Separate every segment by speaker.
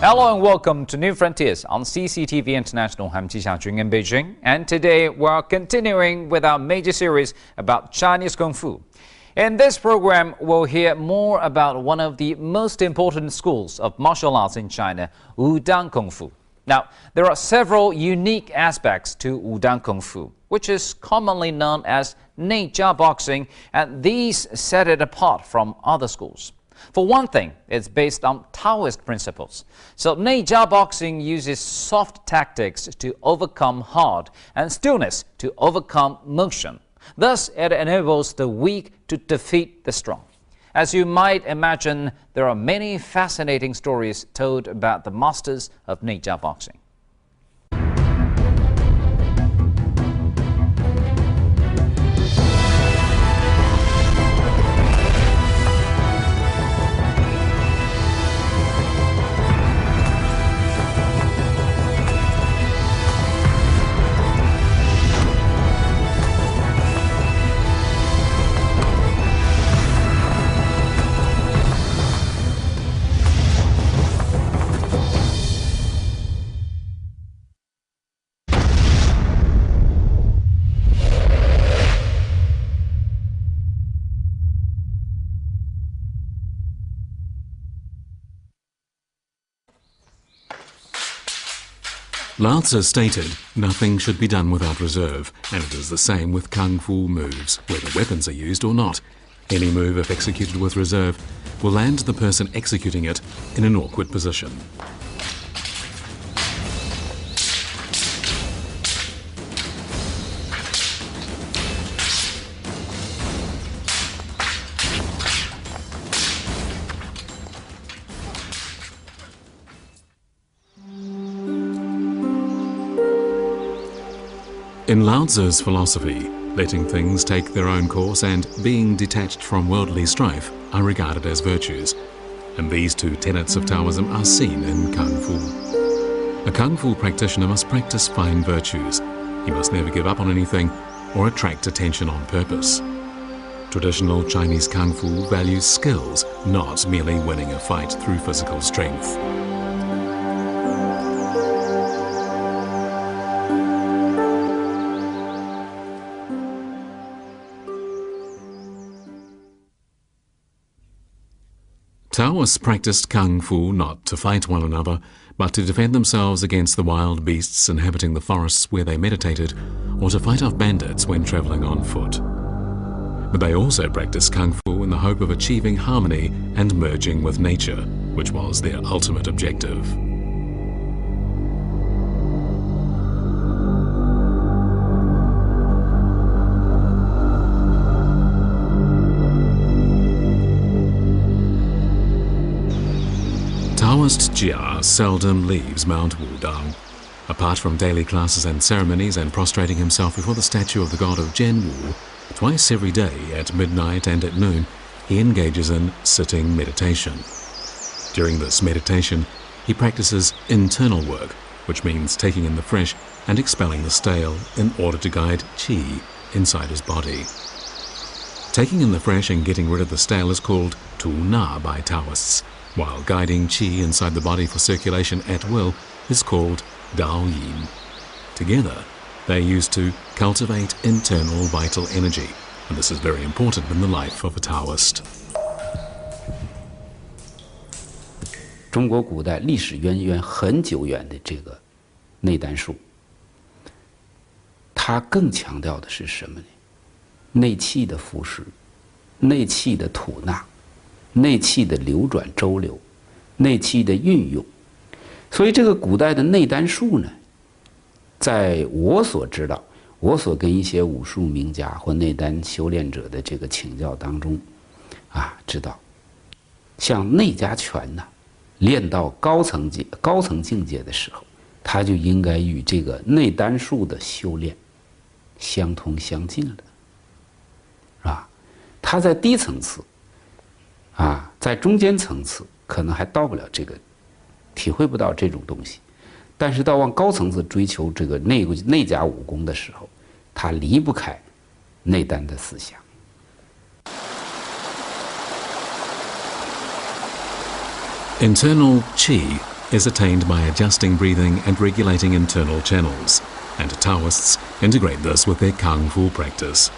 Speaker 1: Hello and welcome to New Frontiers on CCTV International. I'm Ji Xiaojun in Beijing, and today we're continuing with our major series about Chinese Kung Fu. In this program, we'll hear more about one of the most important schools of martial arts in China, Wudang Kung Fu. Now, there are several unique aspects to Wudang Kung Fu, which is commonly known as Neijia boxing, and these set it apart from other schools. For one thing, it's based on Taoist principles. So Neijia boxing uses soft tactics to overcome hard and stillness to overcome motion. Thus, it enables the weak to defeat the strong. As you might imagine, there are many fascinating stories told about the masters of Neijia boxing.
Speaker 2: Lao Tzu stated, nothing should be done without reserve, and it is the same with Kung Fu moves, whether weapons are used or not. Any move, if executed with reserve, will land the person executing it in an awkward position. In Lao Tzu's philosophy, letting things take their own course and being detached from worldly strife are regarded as virtues, and these two tenets of Taoism are seen in Kung Fu. A Kung Fu practitioner must practice fine virtues. He must never give up on anything or attract attention on purpose. Traditional Chinese Kung Fu values skills, not merely winning a fight through physical strength. Taoists practiced Kung Fu not to fight one another, but to defend themselves against the wild beasts inhabiting the forests where they meditated, or to fight off bandits when travelling on foot. But they also practiced Kung Fu in the hope of achieving harmony and merging with nature, which was their ultimate objective. Taoist Jia seldom leaves Mount Wudang. Apart from daily classes and ceremonies and prostrating himself before the statue of the god of Zhenwu, twice every day at midnight and at noon, he engages in sitting meditation. During this meditation, he practices internal work, which means taking in the fresh and expelling the stale in order to guide qi inside his body. Taking in the fresh and getting rid of the stale is called tu na by Taoists, while guiding qi inside the body for circulation at will is called Dao Yin. Together, they are used to cultivate internal vital energy, and this is very important in the life of a Taoist.
Speaker 3: 中国古代历史渊源很久远的这个内丹术，它更强调的是什么呢？内气的腐蚀，内气的吐纳。内气的流转周流，内气的运用，所以这个古代的内丹术呢，在我所知道，我所跟一些武术名家或内丹修炼者的这个请教当中，知道，像内家拳呢，练到高层境界的时候，它就应该与这个内丹术的修炼相通相近了，是吧？它在低层次。在中间层次可能还到不了这个，体会不到这种东西，但是到往高层次追求这个内家武功的时候，它离不开内丹的思想。
Speaker 2: Internal qi is attained by adjusting breathing and regulating internal channels, and Taoists integrate this with their Kung Fu practice.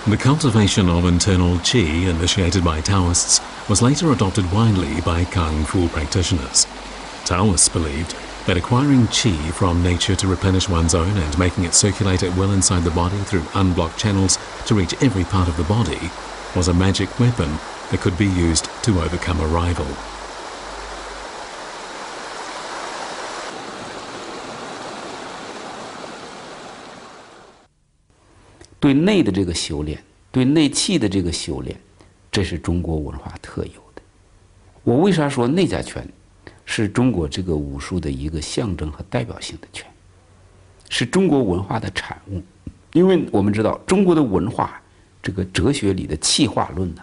Speaker 2: The cultivation of internal qi initiated by Taoists was later adopted widely by Kung Fu practitioners. Taoists believed that acquiring qi from nature to replenish one's own and making it circulate at will inside the body through unblocked channels to reach every part of the body was a magic weapon that could be used to overcome a rival.
Speaker 3: 对内的这个修炼，对内气的这个修炼，这是中国文化特有的。我为啥说内家拳是中国这个武术的一个象征和代表性的拳，是中国文化的产物？因为我们知道中国的文化，这个哲学里的气化论呢，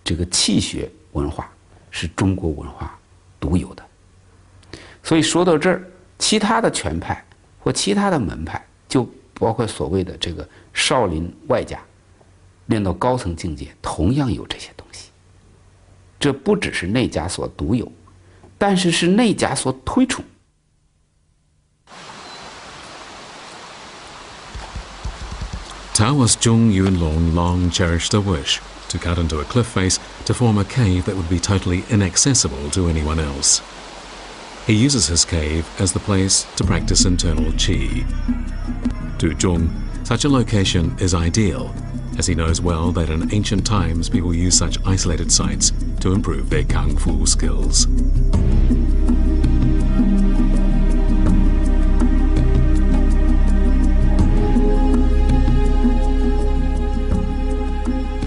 Speaker 3: 这个气学文化是中国文化独有的。所以说到这儿，其他的拳派或其他的门派，就包括所谓的这个少林外家，练到高层境界，同样有这些东西。这不只是内家所独有，但是是内家所推崇。
Speaker 2: Taoist Zhong Yunlong long cherished a wish to cut into a cliff face to form a cave that would be totally inaccessible to anyone else. He uses his cave as the place to practice internal qi. To Zhong, such a location is ideal, as he knows well that in ancient times people used such isolated sites to improve their kung fu skills.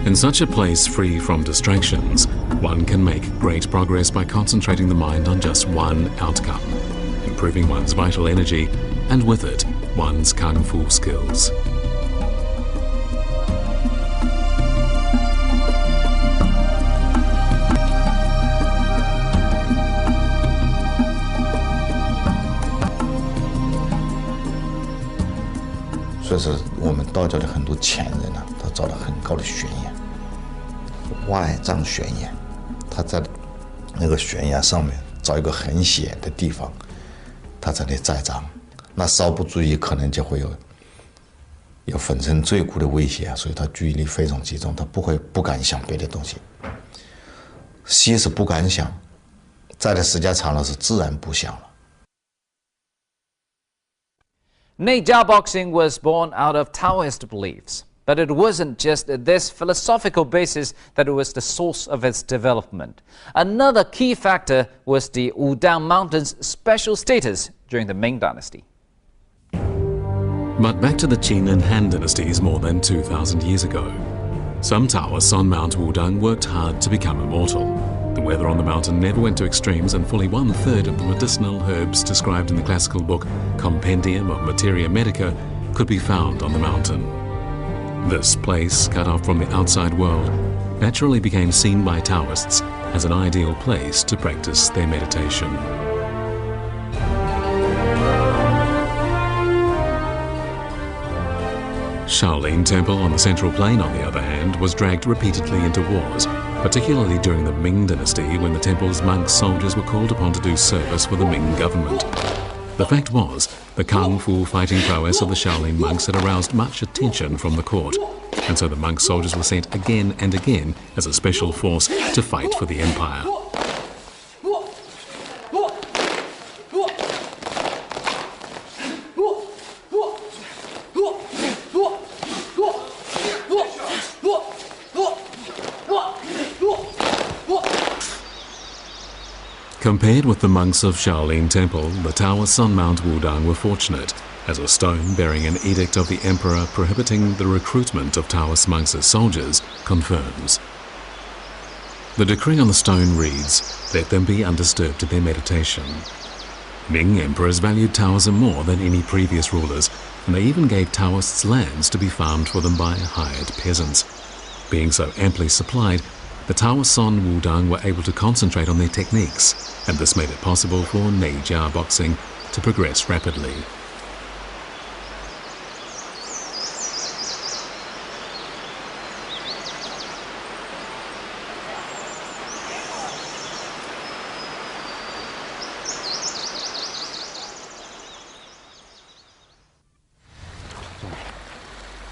Speaker 2: In such a place free from distractions, one can make great progress by concentrating the mind on just one outcome, improving one's vital energy, and with it, one's kung fu skills.
Speaker 4: So 是我们道教的很多前人呢，他造了很高的悬崖，外丈悬崖，他在那个悬崖上面找一个很险的地方，他在那栽赃，那稍不注意可能就会有粉身碎骨的威胁，所以他注意力非常集中，他不敢想别的东西。西是不敢想，在的时间长了是自然不想了。
Speaker 1: Neijia boxing was born out of Taoist beliefs, but it wasn't just this philosophical basis that was the source of its development. Another key factor was the Wudang Mountain's special status during the Ming Dynasty.
Speaker 2: But back to the Qin and Han dynasties more than 2,000 years ago. Some Taoists on Mount Wudang worked hard to become immortal. The weather on the mountain never went to extremes, and fully 1/3 of the medicinal herbs described in the classical book Compendium of Materia Medica could be found on the mountain. This place, cut off from the outside world, naturally became seen by Taoists as an ideal place to practice their meditation. Shaolin Temple on the Central Plain, on the other hand, was dragged repeatedly into wars, particularly during the Ming Dynasty when the temple's monk soldiers were called upon to do service for the Ming government. The fact was, the kung fu fighting prowess of the Shaolin monks had aroused much attention from the court, and so the monk soldiers were sent again and again as a special force to fight for the empire. Compared with the monks of Shaolin Temple, the Taoists on Mount Wudang were fortunate, as a stone bearing an edict of the emperor prohibiting the recruitment of Taoist monks as soldiers confirms. The decree on the stone reads, "Let them be undisturbed in their meditation." Ming emperors valued Taoism more than any previous rulers, and they even gave Taoists lands to be farmed for them by hired peasants. Being so amply supplied, the Taoists on Wudang were able to concentrate on their techniques, and this made it possible for Neijia boxing to progress rapidly.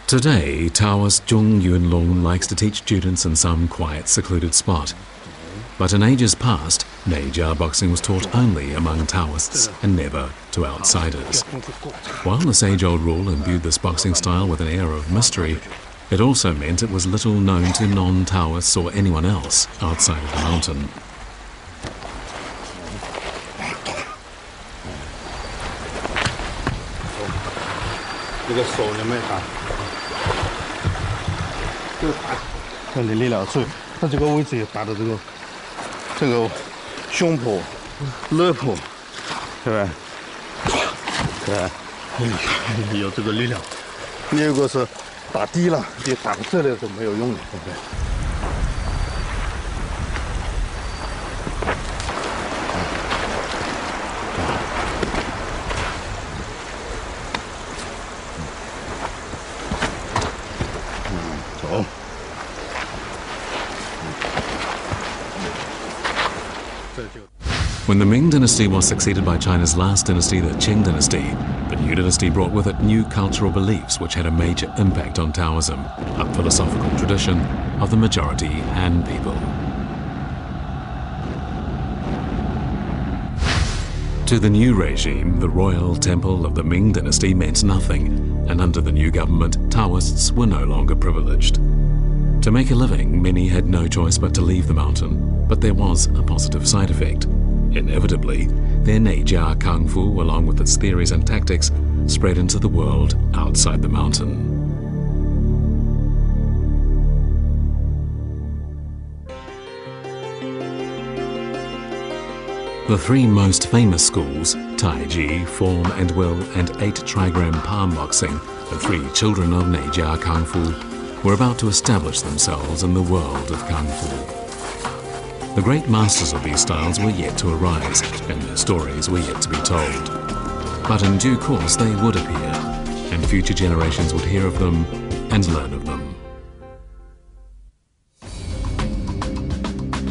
Speaker 2: Today, Taoist Zhong Yunlong likes to teach students in some quiet, secluded spot. But in ages past, Neijia boxing was taught only among Taoists and never to outsiders. While this age-old rule imbued this boxing style with an air of mystery, it also meant it was little known to non-Taoists or anyone else outside of the mountain. When the Ming dynasty was succeeded by China's last dynasty, the Qing dynasty, the new dynasty brought with it new cultural beliefs which had a major impact on Taoism, a philosophical tradition of the majority Han people. To the new regime, the royal temple of the Ming dynasty meant nothing, and under the new government, Taoists were no longer privileged. To make a living, many had no choice but to leave the mountain, but there was a positive side effect. Inevitably, their Neijia Kung Fu, along with its theories and tactics, spread into the world outside the mountain. The three most famous schools, Taiji, Form and Will, and 8 trigram palm boxing, the three children of Neijia Kung Fu, were about to establish themselves in the world of Kung Fu. The great masters of these styles were yet to arise, and their stories were yet to be told. But in due course they would appear, and future generations would hear of them and learn of them.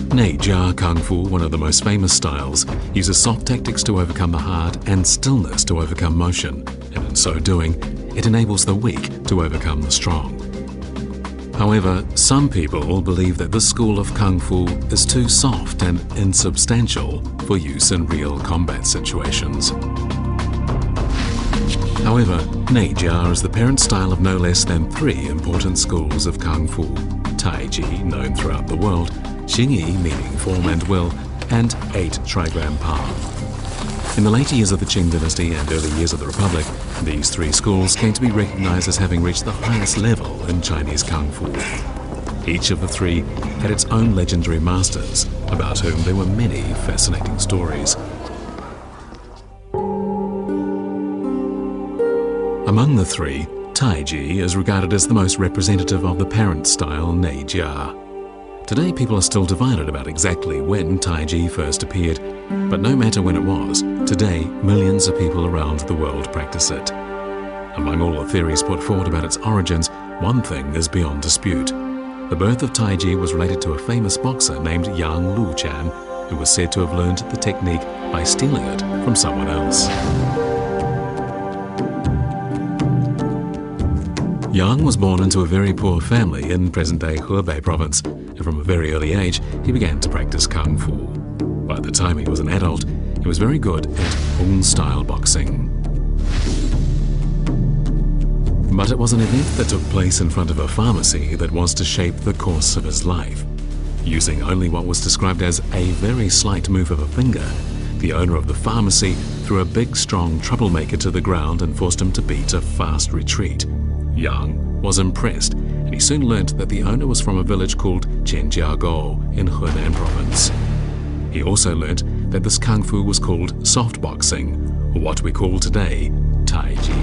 Speaker 2: Neijia Kung Fu, one of the most famous styles, uses soft tactics to overcome the hard and stillness to overcome motion, and in so doing, it enables the weak to overcome the strong. However, some people believe that this school of Kung Fu is too soft and insubstantial for use in real combat situations. However, Neijia is the parent style of no less than 3 important schools of Kung Fu: Taiji, known throughout the world, Xingyi, meaning form and will, and 8 trigram palm. In the later years of the Qing dynasty and early years of the Republic, these 3 schools came to be recognized as having reached the highest level in Chinese Kung Fu. Each of the 3 had its own legendary masters, about whom there were many fascinating stories. Among the 3, Taiji is regarded as the most representative of the parent style Neijia. Today people are still divided about exactly when Taiji first appeared, but no matter when it was, today millions of people around the world practice it. Among all the theories put forward about its origins, one thing is beyond dispute. The birth of Taiji was related to a famous boxer named Yang Luchan, who was said to have learned the technique by stealing it from someone else. Yang was born into a very poor family in present-day Hebei province, and from a very early age he began to practice Kung Fu. By the time he was an adult, he was very good at Hung-style boxing. But it was an event that took place in front of a pharmacy that was to shape the course of his life. Using only what was described as a very slight move of a finger, the owner of the pharmacy threw a big, strong troublemaker to the ground and forced him to beat a fast retreat. Yang was impressed, and he soon learnt that the owner was from a village called Zhenjiagou in Henan province. He also learnt that this Kung Fu was called soft boxing, or what we call today Taiji.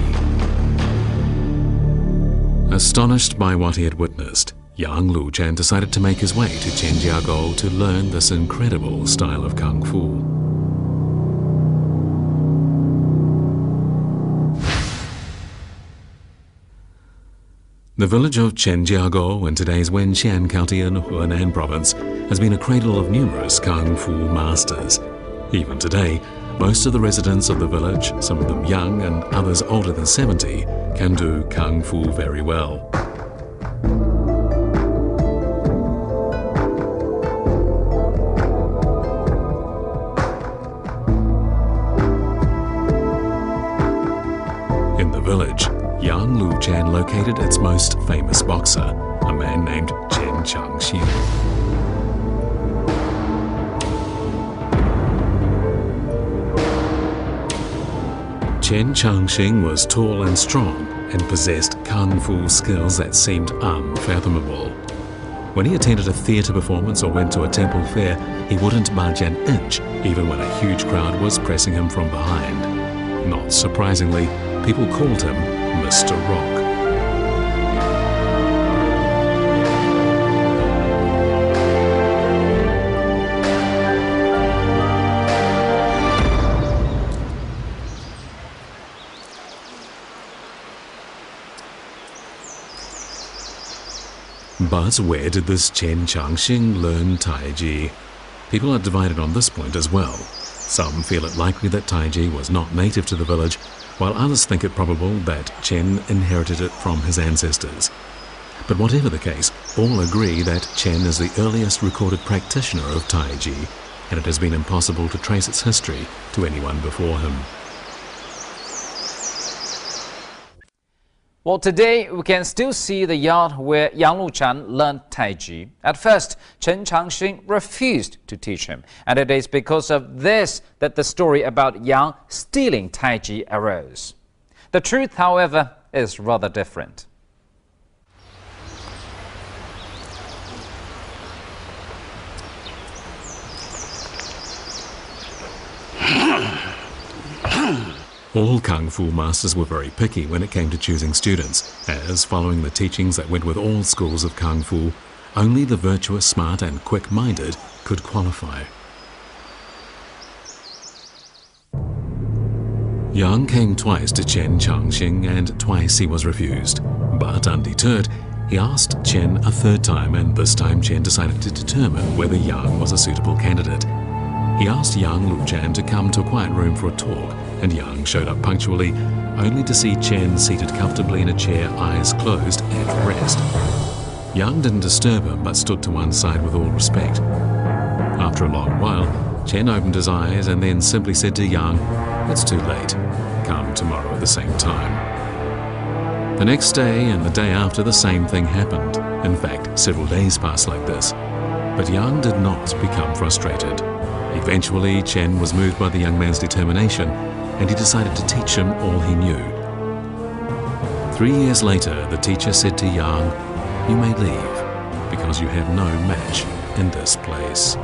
Speaker 2: Astonished by what he had witnessed, Yang Luchan decided to make his way to Zhenjiagou to learn this incredible style of Kung Fu. The village of Zhenjiagou in today's Wenxian County in Henan province has been a cradle of numerous Kung Fu masters. Even today, most of the residents of the village, some of them young and others older than 70, can do Kung Fu very well. In the village, Yang Luchan located its most famous boxer, a man named Chen Changxing. Chen Changxing was tall and strong and possessed Kung Fu skills that seemed unfathomable. When he attended a theatre performance or went to a temple fair, he wouldn't budge an inch, even when a huge crowd was pressing him from behind. Not surprisingly, people called him Mr. Rock. But where did this Chen Changxing learn Taiji? People are divided on this point as well. Some feel it likely that Taiji was not native to the village, while others think it probable that Chen inherited it from his ancestors. But whatever the case, all agree that Chen is the earliest recorded practitioner of Taiji, and it has been impossible to trace its history to anyone before him.
Speaker 1: Well, today we can still see the yard where Yang Luchan learned Taiji. At first, Chen Changxing refused to teach him, and it is because of this that the story about Yang stealing Taiji arose. The truth, however, is rather different.
Speaker 2: All Kung Fu masters were very picky when it came to choosing students, as, following the teachings that went with all schools of Kung Fu, only the virtuous, smart and quick-minded could qualify. Yang came twice to Chen Changxing and twice he was refused. But undeterred, he asked Chen a third time, and this time Chen decided to determine whether Yang was a suitable candidate. He asked Yang Luchan to come to a quiet room for a talk, and Yang showed up punctually, only to see Chen seated comfortably in a chair, eyes closed, at rest. Yang didn't disturb him, but stood to one side with all respect. After a long while, Chen opened his eyes and then simply said to Yang, "It's too late. Come tomorrow at the same time." The next day and the day after, the same thing happened. In fact, several days passed like this. But Yang did not become frustrated. Eventually, Chen was moved by the young man's determination, and he decided to teach him all he knew. 3 years later, the teacher said to Yang, "You may leave, because you have no match in this place."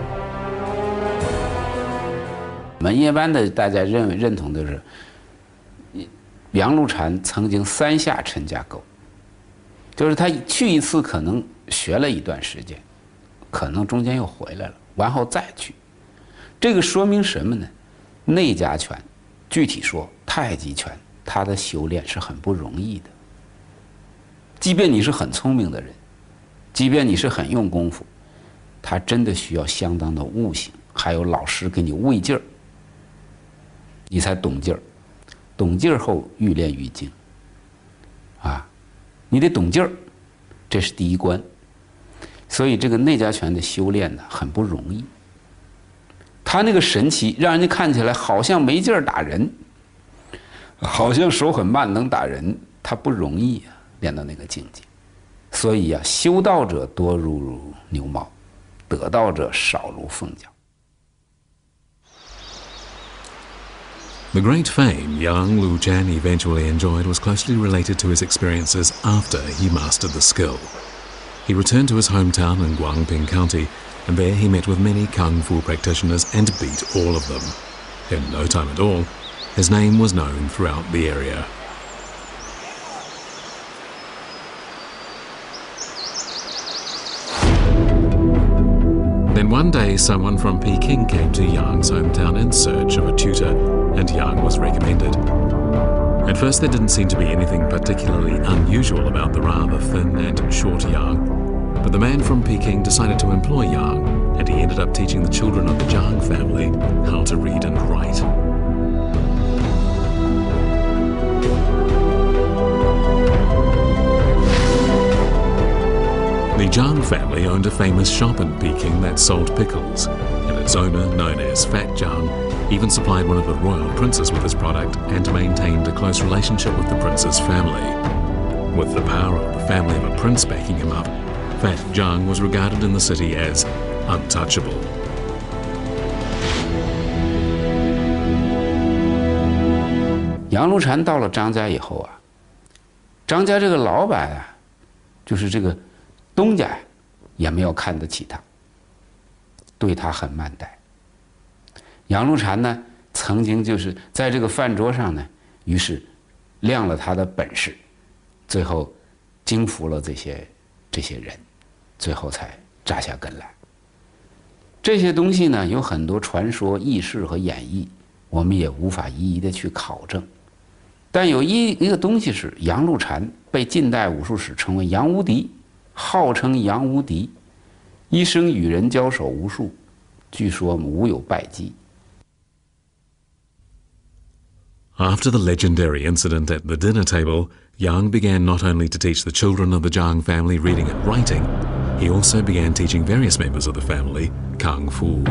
Speaker 3: 我们一般的大家认同的是，杨露禅曾经3下陈家沟，就是他去一次可能学了一段时间，可能中间又回来了，完后再去。这个说明什么呢？内家拳，具体说太极拳，它的修炼是很不容易的。即便你是很聪明的人，即便你是很用功夫，它真的需要相当的悟性，还有老师给你喂劲儿，你才懂劲儿。懂劲儿后愈练愈精。啊，你得懂劲儿，这是第一关。所以这个内家拳的修炼呢，很不容易。他那个神奇，让人家看起来好像没劲儿打人，好像手很慢能打人，他不容易啊，练到那个境界。所以啊，修道者多如牛毛，得道者少如凤角。
Speaker 2: The great fame Yang Luchan eventually enjoyed was closely related to his experiences after he mastered the skill. He returned to his hometown in Guangping County, and there he met with many Kung Fu practitioners and beat all of them. In no time at all, his name was known throughout the area. Then one day, someone from Peking came to Yang's hometown in search of a tutor, and Yang was recommended. At first, there didn't seem to be anything particularly unusual about the rather thin and short Yang, but the man from Peking decided to employ Yang, and he ended up teaching the children of the Zhang family how to read and write. Zhang family owned a famous shop in Peking that sold pickles, and its owner, known as Fat Zhang, even supplied one of the royal princes with his product and maintained a close relationship with the prince's family. With the power of the family of a prince backing him up, Fat Zhang was regarded in the city as untouchable.
Speaker 3: 杨露禅到了张家以后啊，张家这个老板啊，就是这个东家呀，也没有看得起他，对他很慢待。杨露禅呢，曾经就是在这个饭桌上呢，于是亮了他的本事，最后征服了这些人，最后才扎下根来。这些东西呢，有很多传说、轶事和演绎，我们也无法一一的去考证。 但有一个东西是杨露禅被近代武术史称为杨无敌，号称杨无敌，一生与人交手无数，据说无有败绩。
Speaker 2: After the legendary incident at the dinner table, Yang began not only to teach the children of the Zhang family reading and writing, he also began teaching various members of the family Kung Fu.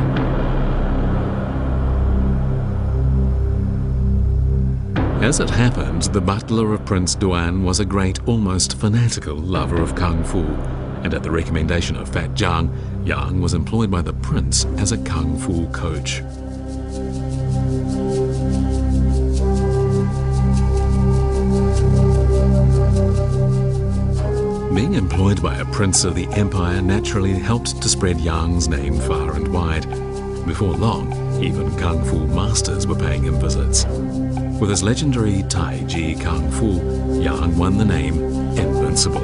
Speaker 2: As it happened, the butler of Prince Duan was a great, almost fanatical lover of Kung Fu, and at the recommendation of Fat Zhang, Yang was employed by the prince as a Kung Fu coach. Being employed by a prince of the empire naturally helped to spread Yang's name far and wide. Before long, even Kung Fu masters were paying him visits. With his legendary Tai Chi Kung Fu, Yang won the name Invincible.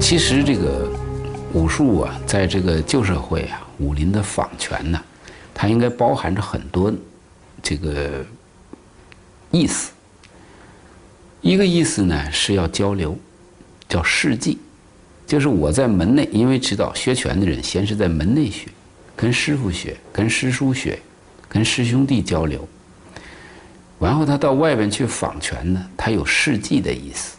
Speaker 3: 其实这个武术啊，在这个旧社会啊，武林的仿拳呢，它应该包含着很多这个意思。一个意思呢是要交流，叫事迹，就是我在门内，因为知道学拳的人先是在门内学，跟师傅学，跟师叔学。 跟师兄弟交流，然后他到外边去仿拳呢，他有试技的意思，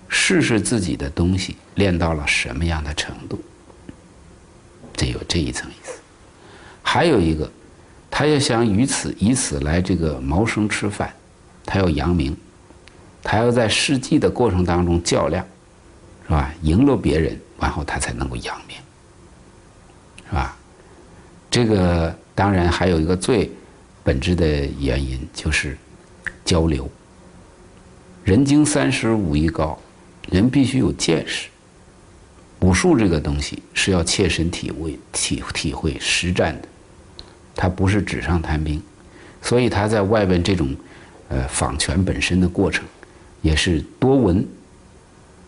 Speaker 3: 试试自己的东西练到了什么样的程度，这有这一层意思。还有一个，他要想以此来这个谋生吃饭，他要扬名，他要在试技的过程当中较量，是吧？赢了别人，然后他才能够扬名，是吧？这个。 当然，还有一个最本质的原因就是交流。人经30，武艺高，人必须有见识。武术这个东西是要切身体会实战的，它不是纸上谈兵，所以他在外边这种仿拳本身的过程，也是多闻、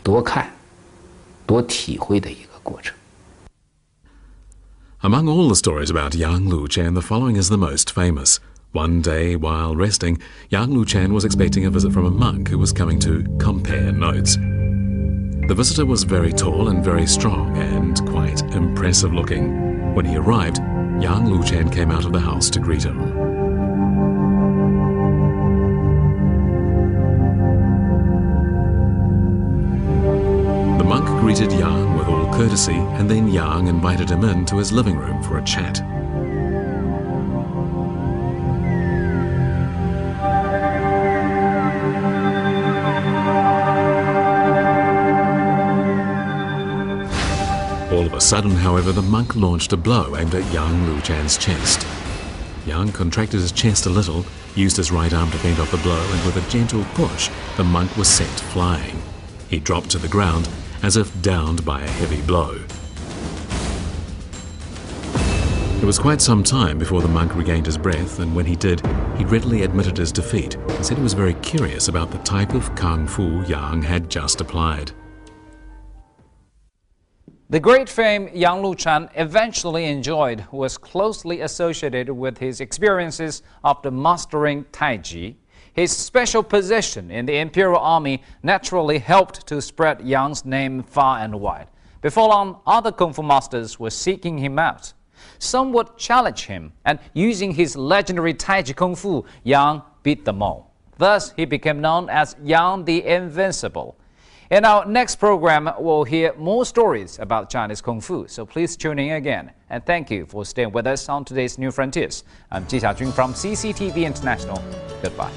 Speaker 3: 多看、多体会的一个过程。
Speaker 2: Among all the stories about Yang Luchan, the following is the most famous. One day, while resting, Yang Luchan was expecting a visit from a monk who was coming to compare notes. The visitor was very tall and very strong and quite impressive looking. When he arrived, Yang Luchan came out of the house to greet him. The monk greeted Yang with all courtesy, and then Yang invited him into his living room for a chat. All of a sudden, however, the monk launched a blow aimed at Yang Luchan's chest. Yang contracted his chest a little, used his right arm to fend off the blow, and with a gentle push, the monk was sent flying. He dropped to the ground, as if downed by a heavy blow. It was quite some time before the monk regained his breath, and when he did, he readily admitted his defeat and said he was very curious about the type of Kung Fu Yang had just applied.
Speaker 1: The great fame Yang Luchan eventually enjoyed was closely associated with his experiences after mastering Tai Chi. His special position in the Imperial Army naturally helped to spread Yang's name far and wide. Before long, other Kung Fu masters were seeking him out. Some would challenge him, and using his legendary Tai Chi Kung Fu, Yang beat them all. Thus, he became known as Yang the Invincible. In our next program, we'll hear more stories about Chinese Kung Fu, so please tune in again. And thank you for staying with us on today's New Frontiers. I'm Ji Xiaojun from CCTV International. Goodbye.